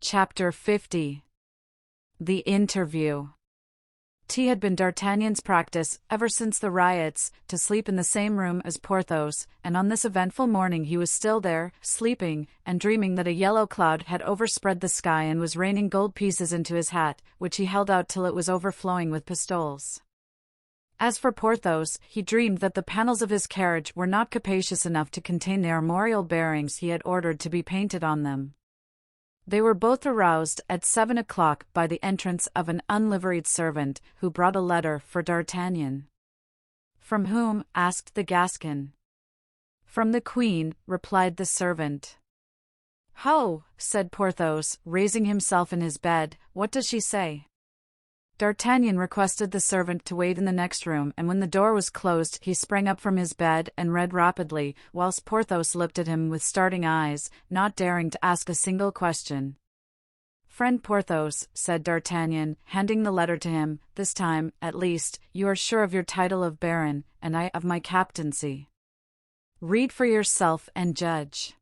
Chapter 50. The Interview. Tea had been D'Artagnan's practice, ever since the riots, to sleep in the same room as Porthos, and on this eventful morning he was still there, sleeping, and dreaming that a yellow cloud had overspread the sky and was raining gold pieces into his hat, which he held out till it was overflowing with pistoles. As for Porthos, he dreamed that the panels of his carriage were not capacious enough to contain the armorial bearings he had ordered to be painted on them. They were both aroused at 7 o'clock by the entrance of an unliveried servant, who brought a letter for D'Artagnan. "From whom?" asked the Gascon. "From the Queen," replied the servant. "Ho!" said Porthos, raising himself in his bed, "what does she say?" D'Artagnan requested the servant to wait in the next room, and when the door was closed he sprang up from his bed and read rapidly, whilst Porthos looked at him with starting eyes, not daring to ask a single question. "Friend Porthos," said D'Artagnan, handing the letter to him, "this time, at least, you are sure of your title of Baron, and I of my captaincy. Read for yourself and judge."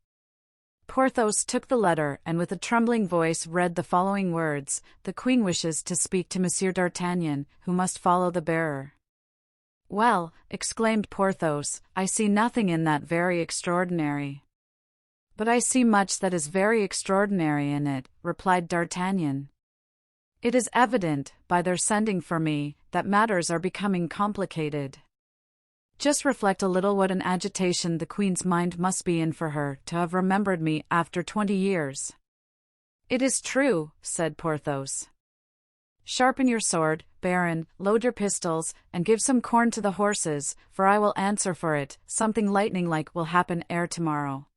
Porthos took the letter and with a trembling voice read the following words: "The Queen wishes to speak to Monsieur D'Artagnan, who must follow the bearer." "Well," exclaimed Porthos, "I see nothing in that very extraordinary." "But I see much that is very extraordinary in it," replied D'Artagnan. "It is evident, by their sending for me, that matters are becoming complicated. Just reflect a little what an agitation the Queen's mind must be in for her to have remembered me after 20 years. "It is true," said Porthos. "Sharpen your sword, Baron, load your pistols, and give some corn to the horses, for I will answer for it, something lightning-like will happen ere tomorrow."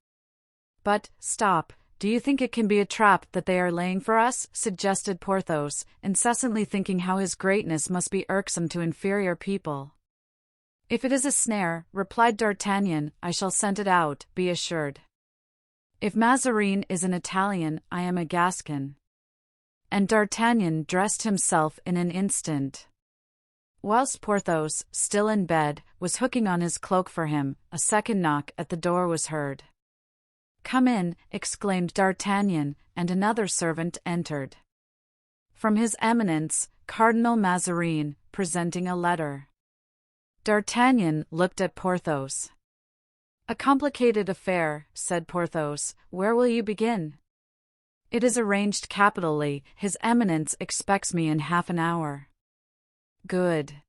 "But, stop, do you think it can be a trap that they are laying for us?" suggested Porthos, incessantly thinking how his greatness must be irksome to inferior people. "If it is a snare," replied D'Artagnan, "I shall scent it out, be assured. If Mazarin is an Italian, I am a Gascon." And D'Artagnan dressed himself in an instant. Whilst Porthos, still in bed, was hooking on his cloak for him, a second knock at the door was heard. "Come in," exclaimed D'Artagnan, and another servant entered. From his Eminence, Cardinal Mazarin, presenting a letter. D'Artagnan looked at Porthos. "A complicated affair," said Porthos. "Where will you begin?" "It is arranged capitally. His Eminence expects me in half an hour." "Good.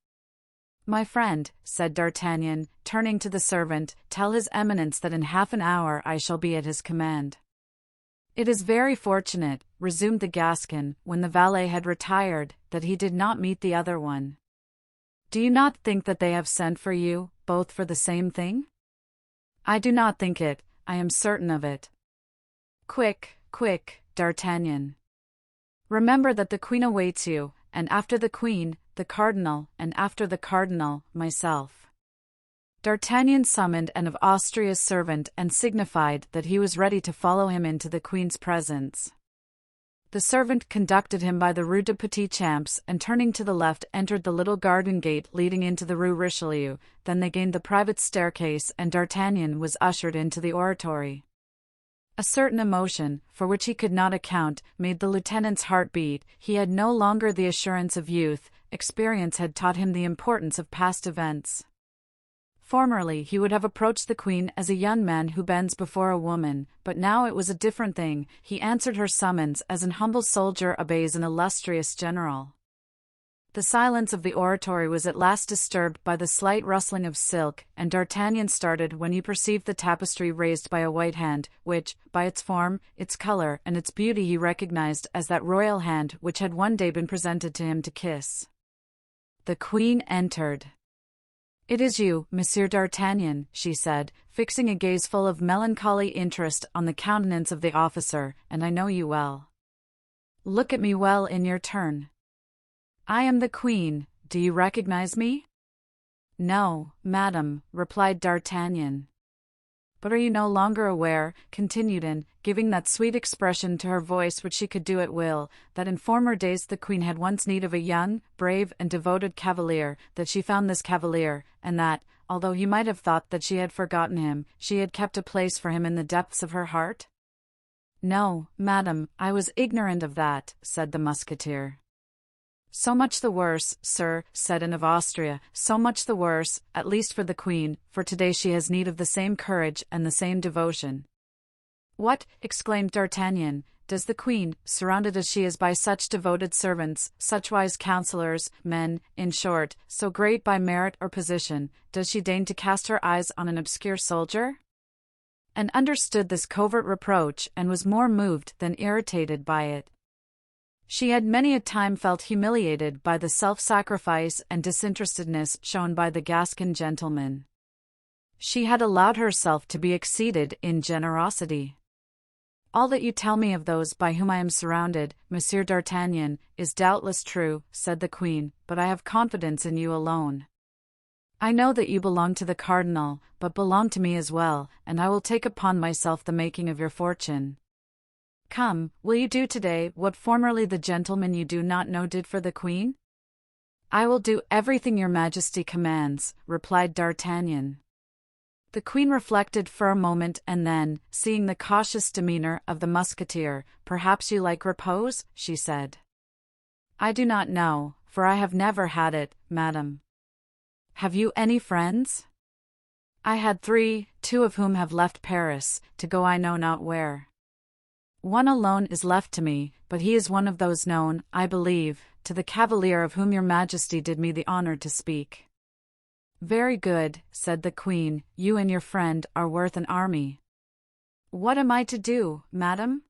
My friend," said D'Artagnan, turning to the servant, "tell His Eminence that in half an hour I shall be at his command." "It is very fortunate," resumed the Gascon, when the valet had retired, "that he did not meet the other one. Do you not think that they have sent for you, both for the same thing?" "I do not think it, I am certain of it." "Quick, quick, D'Artagnan. Remember that the Queen awaits you, and after the Queen, the Cardinal, and after the Cardinal, myself." D'Artagnan summoned an of Austria's servant and signified that he was ready to follow him into the Queen's presence. The servant conducted him by the Rue de Petit Champs and turning to the left entered the little garden gate leading into the Rue Richelieu, then they gained the private staircase and D'Artagnan was ushered into the oratory. A certain emotion, for which he could not account, made the lieutenant's heart beat. He had no longer the assurance of youth, experience had taught him the importance of past events. Formerly he would have approached the Queen as a young man who bends before a woman, but now it was a different thing. He answered her summons as an humble soldier obeys an illustrious general. The silence of the oratory was at last disturbed by the slight rustling of silk, and D'Artagnan started when he perceived the tapestry raised by a white hand, which, by its form, its color, and its beauty he recognized as that royal hand which had one day been presented to him to kiss. The Queen entered. "It is you, Monsieur D'Artagnan," she said, fixing a gaze full of melancholy interest on the countenance of the officer, "and I know you well. Look at me well in your turn. I am the Queen, do you recognize me?" "No, madame," replied D'Artagnan. "But are you no longer aware," continued Anne, giving that sweet expression to her voice which she could do at will, "that in former days the Queen had once need of a young, brave, and devoted cavalier, that she found this cavalier, and that, although you might have thought that she had forgotten him, she had kept a place for him in the depths of her heart?" No, madam, I was ignorant of that, said the musketeer. So much the worse, sir, said Anne of Austria, so much the worse, at least for the queen, for today she has need of the same courage and the same devotion. What, exclaimed D'Artagnan, does the queen, surrounded as she is by such devoted servants, such wise counselors, men, in short, so great by merit or position, does she deign to cast her eyes on an obscure soldier? And understood this covert reproach and was more moved than irritated by it. She had many a time felt humiliated by the self-sacrifice and disinterestedness shown by the Gascon gentleman. She had allowed herself to be exceeded in generosity. All that you tell me of those by whom I am surrounded, Monsieur d'Artagnan, is doubtless true, said the queen, but I have confidence in you alone. I know that you belong to the cardinal, but belong to me as well, and I will take upon myself the making of your fortune. Come, will you do today what formerly the gentleman you do not know did for the queen? I will do everything your majesty commands, replied D'Artagnan. The queen reflected for a moment and then, seeing the cautious demeanor of the musketeer, perhaps you like repose, she said. I do not know, for I have never had it, madam. Have you any friends? I had 3, 2 of whom have left Paris, to go I know not where. One alone is left to me, but he is one of those known, I believe, to the cavalier of whom your majesty did me the honor to speak. Very good, said the queen, you and your friend are worth an army. What am I to do, madam?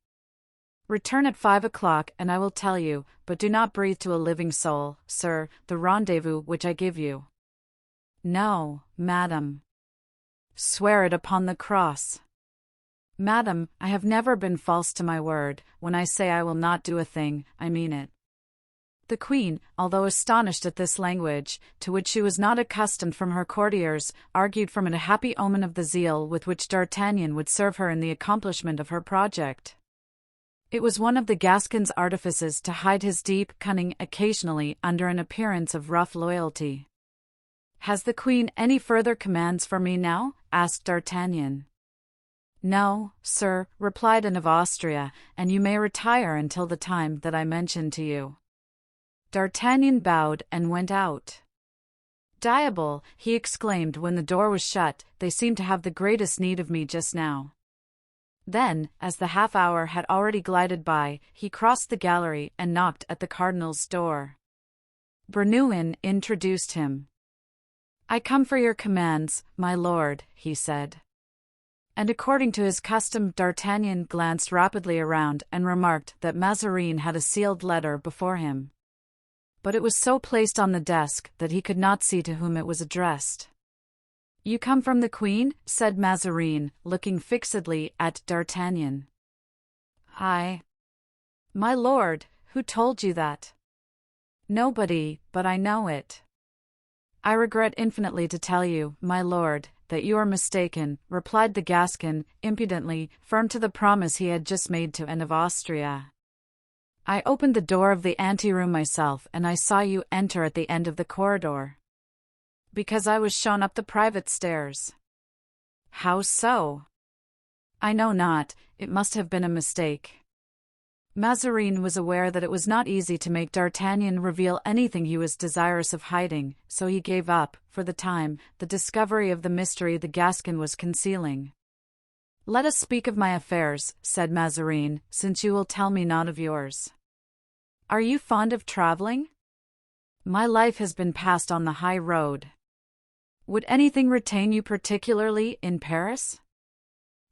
Return at 5 o'clock and I will tell you, but do not breathe to a living soul, sir, the rendezvous which I give you. No, madam. Swear it upon the cross. Madam, I have never been false to my word. When I say I will not do a thing, I mean it. The queen, although astonished at this language, to which she was not accustomed from her courtiers, argued from it a happy omen of the zeal with which D'Artagnan would serve her in the accomplishment of her project. It was one of the Gascon's artifices to hide his deep cunning occasionally under an appearance of rough loyalty. Has the queen any further commands for me now? Asked D'Artagnan. No, sir, replied Anne of Austria, and you may retire until the time that I mentioned to you. D'Artagnan bowed and went out. Diable, he exclaimed when the door was shut, they seem to have the greatest need of me just now. Then, as the half-hour had already glided by, he crossed the gallery and knocked at the cardinal's door. Bernouin introduced him. I come for your commands, my lord, he said. And according to his custom, D'Artagnan glanced rapidly around and remarked that Mazarin had a sealed letter before him. But it was so placed on the desk that he could not see to whom it was addressed. You come from the queen? Said Mazarin, looking fixedly at D'Artagnan. I. My lord, who told you that? Nobody, but I know it. I regret infinitely to tell you, my lord, that you are mistaken, replied the Gascon, impudently, firm to the promise he had just made to Anne of Austria. I opened the door of the anteroom myself and I saw you enter at the end of the corridor. Because I was shown up the private stairs. How so? I know not, it must have been a mistake. Mazarin was aware that it was not easy to make D'Artagnan reveal anything he was desirous of hiding, so he gave up, for the time, the discovery of the mystery the Gascon was concealing. Let us speak of my affairs, said Mazarin, since you will tell me naught of yours. Are you fond of traveling? My life has been passed on the high road. Would anything retain you particularly in Paris?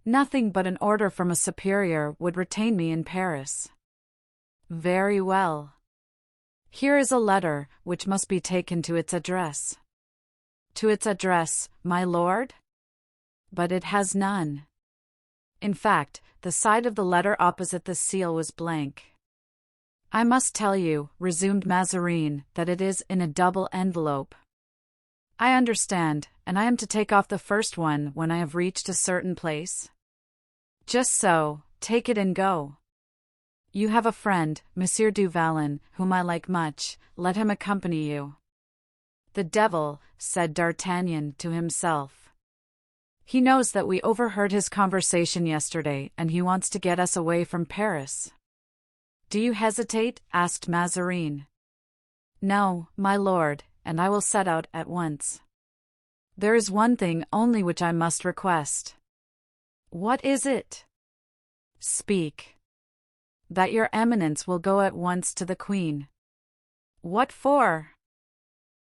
Nothing but an order from a superior would retain me in Paris. Very well. Here is a letter, which must be taken to its address. To its address, my lord? But it has none. In fact, the side of the letter opposite the seal was blank. I must tell you, resumed Mazarin, that it is in a double envelope. I understand, and I am to take off the first one when I have reached a certain place? Just so, take it and go. You have a friend, Monsieur du Vallon, whom I like much, let him accompany you. The devil, said D'Artagnan to himself. He knows that we overheard his conversation yesterday, and he wants to get us away from Paris. Do you hesitate? Asked Mazarin. No, my lord, and I will set out at once. There is one thing only which I must request. What is it? Speak. That your eminence will go at once to the Queen. What for?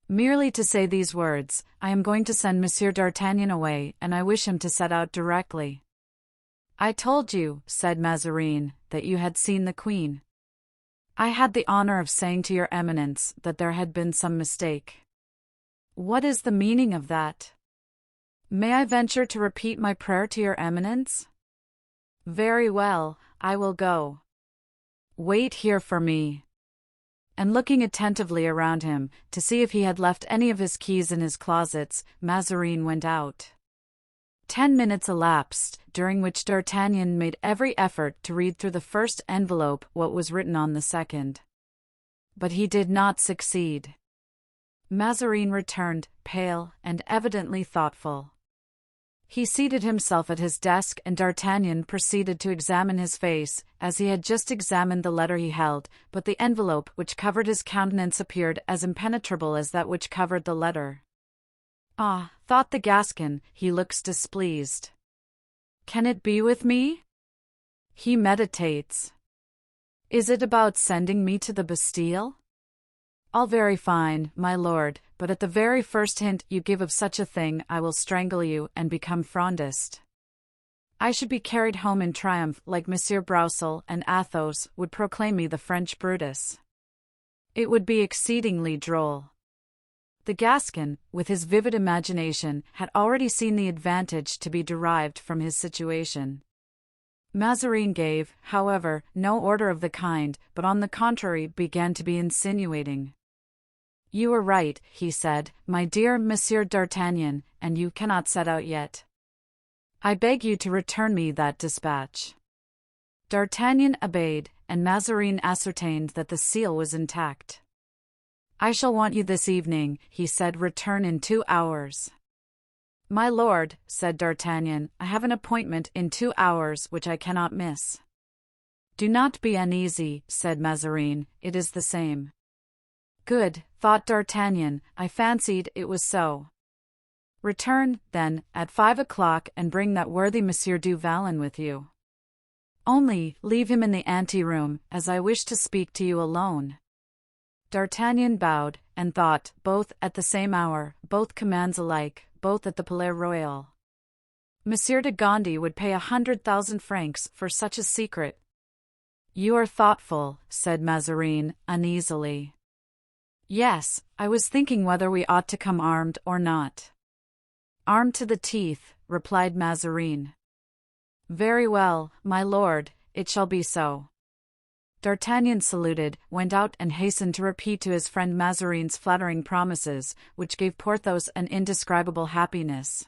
Merely to say these words. I am going to send Monsieur d'Artagnan away, and I wish him to set out directly. I told you, said Mazarin, that you had seen the Queen. I had the honor of saying to your eminence that there had been some mistake. What is the meaning of that? May I venture to repeat my prayer to your eminence? Very well, I will go. Wait here for me. And looking attentively around him, to see if he had left any of his keys in his closets, Mazarin went out. 10 minutes elapsed, during which D'Artagnan made every effort to read through the first envelope what was written on the second. But he did not succeed. Mazarin returned, pale and evidently thoughtful. He seated himself at his desk, and D'Artagnan proceeded to examine his face, as he had just examined the letter he held, but the envelope which covered his countenance appeared as impenetrable as that which covered the letter. Ah, thought the Gascon, he looks displeased. Can it be with me? He meditates. Is it about sending me to the Bastille? All very fine, my lord, but at the very first hint you give of such a thing I will strangle you and become Frondist. I should be carried home in triumph like Monsieur Broussel, and Athos would proclaim me the French Brutus. It would be exceedingly droll. The Gascon, with his vivid imagination, had already seen the advantage to be derived from his situation. Mazarin gave, however, no order of the kind, but on the contrary began to be insinuating. You are right, he said, my dear Monsieur d'Artagnan, and you cannot set out yet. I beg you to return me that dispatch. D'Artagnan obeyed, and Mazarin ascertained that the seal was intact. I shall want you this evening, he said. Return in 2 hours. My lord, said D'Artagnan, I have an appointment in 2 hours which I cannot miss. Do not be uneasy, said Mazarin, it is the same. Good, thought D'Artagnan, I fancied it was so. Return, then, at 5 o'clock and bring that worthy Monsieur du Vallon with you. Only, leave him in the ante-room, as I wish to speak to you alone. D'Artagnan bowed, and thought, both at the same hour, both commands alike, both at the Palais Royal. Monsieur de Gondi would pay 100,000 francs for such a secret. You are thoughtful, said Mazarin, uneasily. Yes, I was thinking whether we ought to come armed or not. Armed to the teeth, replied Mazarin. Very well, my lord, it shall be so. D'Artagnan saluted, went out and hastened to repeat to his friend Mazarin's flattering promises, which gave Porthos an indescribable happiness.